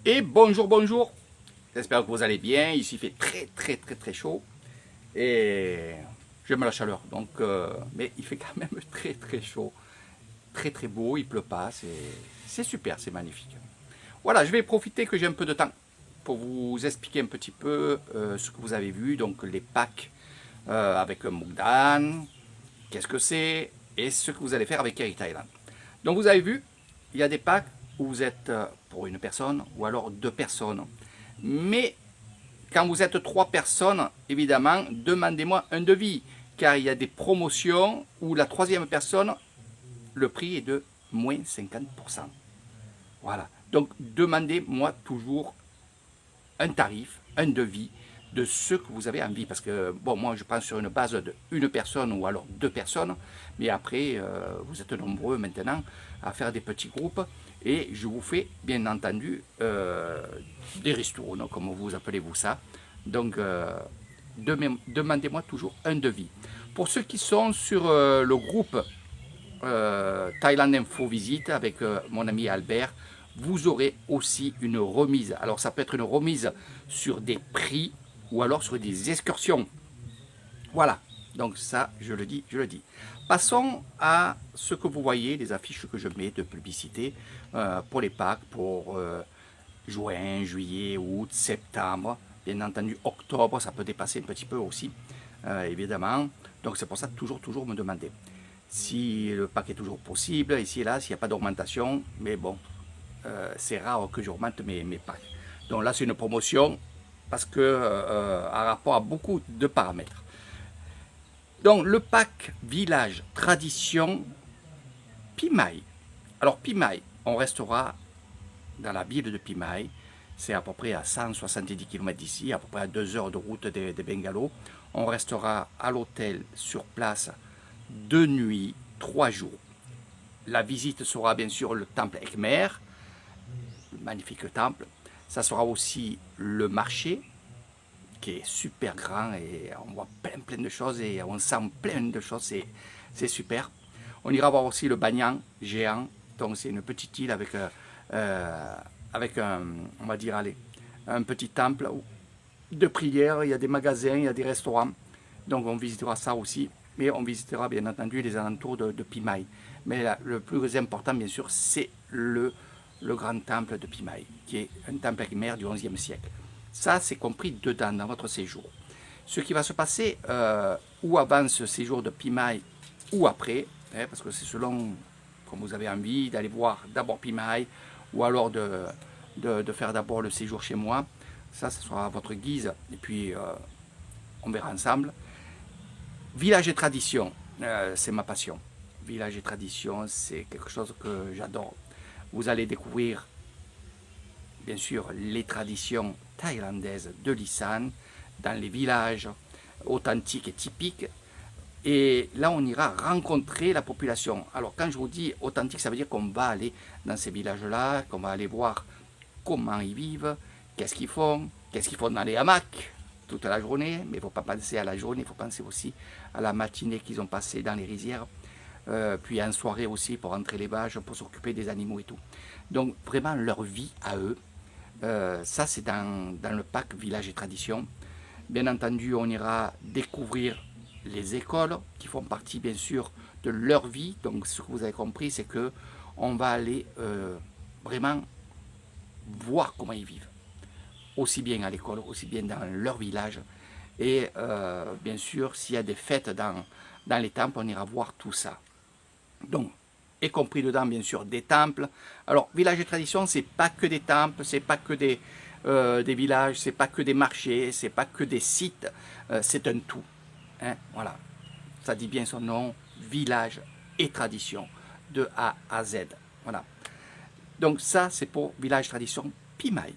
Et bonjour, bonjour. J'espère que vous allez bien. Ici, il fait très chaud. Et j'aime la chaleur. Donc, mais il fait quand même très chaud. Très beau. Il pleut pas. C'est super. C'est magnifique. Voilà, je vais profiter que j'ai un peu de temps pour vous expliquer un petit peu ce que vous avez vu. Donc, les packs avec un Mukdan. Qu'est-ce que c'est? Et ce que vous allez faire avec Eric Thailand. Donc, vous avez vu, il y a des packs où vous êtes pour une personne ou alors deux personnes. Mais quand vous êtes trois personnes, évidemment, demandez-moi un devis. Car il y a des promotions où la troisième personne, le prix est de moins 50%. Voilà. Donc demandez-moi toujours un tarif, un devis de ce que vous avez envie. Parce que, bon, moi je pense sur une base de une personne ou alors deux personnes. Mais après, vous êtes nombreux maintenant à faire des petits groupes. Et je vous fais, bien entendu, des ristournes, comme vous appelez-vous ça. Donc, demandez-moi toujours un devis. Pour ceux qui sont sur le groupe Thailand Info Visite avec mon ami Albert, vous aurez aussi une remise. Alors ça peut être une remise sur des prix ou alors sur des excursions. Voilà, donc ça je le dis, je le dis. Passons à ce que vous voyez, les affiches que je mets de publicité pour les packs, pour juin, juillet, août, septembre. Bien entendu, octobre, ça peut dépasser un petit peu aussi, évidemment. Donc c'est pour ça toujours me demander si le pack est toujours possible, ici et là, s'il n'y a pas d'augmentation. Mais bon, c'est rare que j'augmente mes packs. Donc là, c'est une promotion parce que à rapport à beaucoup de paramètres. Donc le pack village tradition Pimaï. Alors Pimaï, on restera dans la ville de Pimaï. C'est à peu près à 170 km d'ici, à peu près à 2 heures de route des Bengalos. On restera à l'hôtel sur place 2 nuits, 3 jours. La visite sera bien sûr le temple Ekmer, le magnifique temple. Ça sera aussi le marché, qui est super grand et on voit plein de choses et on sent plein de choses, c'est super. On ira voir aussi le Banyan géant, donc c'est une petite île avec un, on va dire, allez, un petit temple de prière, il y a des magasins, il y a des restaurants, donc on visitera ça aussi, mais on visitera bien entendu les alentours de Pimaï. Mais là, le plus important, bien sûr, c'est le grand temple de Pimaï, qui est un temple éphémère du XIe siècle. Ça, c'est compris dedans, dans votre séjour. Ce qui va se passer ou avant ce séjour de Pimaï ou après, hein, parce que c'est selon comme vous avez envie d'aller voir d'abord Pimaï ou alors de faire d'abord le séjour chez moi. Ça sera à votre guise et puis on verra ensemble. Village et tradition, c'est ma passion. Village et tradition, c'est quelque chose que j'adore. Vous allez découvrir, bien sûr, les traditions thaïlandaises de l'Isan dans les villages authentiques et typiques. Et là, on ira rencontrer la population. Alors, quand je vous dis authentique, ça veut dire qu'on va aller dans ces villages-là, qu'on va aller voir comment ils vivent, qu'est-ce qu'ils font dans les hamacs toute la journée. Mais il ne faut pas penser à la journée, il faut penser aussi à la matinée qu'ils ont passée dans les rizières. Puis en soirée aussi pour rentrer les vaches, pour s'occuper des animaux et tout. Donc, vraiment, leur vie à eux. Ça, c'est dans le pack Village et Tradition. Bien entendu, on ira découvrir les écoles qui font partie, bien sûr, de leur vie. Donc, ce que vous avez compris, c'est que on va aller vraiment voir comment ils vivent. Aussi bien à l'école, aussi bien dans leur village. Et bien sûr, s'il y a des fêtes dans les temples, on ira voir tout ça. Donc, y compris dedans, bien sûr, des temples. Alors, village et tradition, c'est pas que des temples, c'est pas que des villages, c'est pas que des marchés, c'est pas que des sites, c'est un tout. Hein, voilà, ça dit bien son nom, village et tradition, de A à Z. Voilà. Donc ça, c'est pour village tradition Pimaï.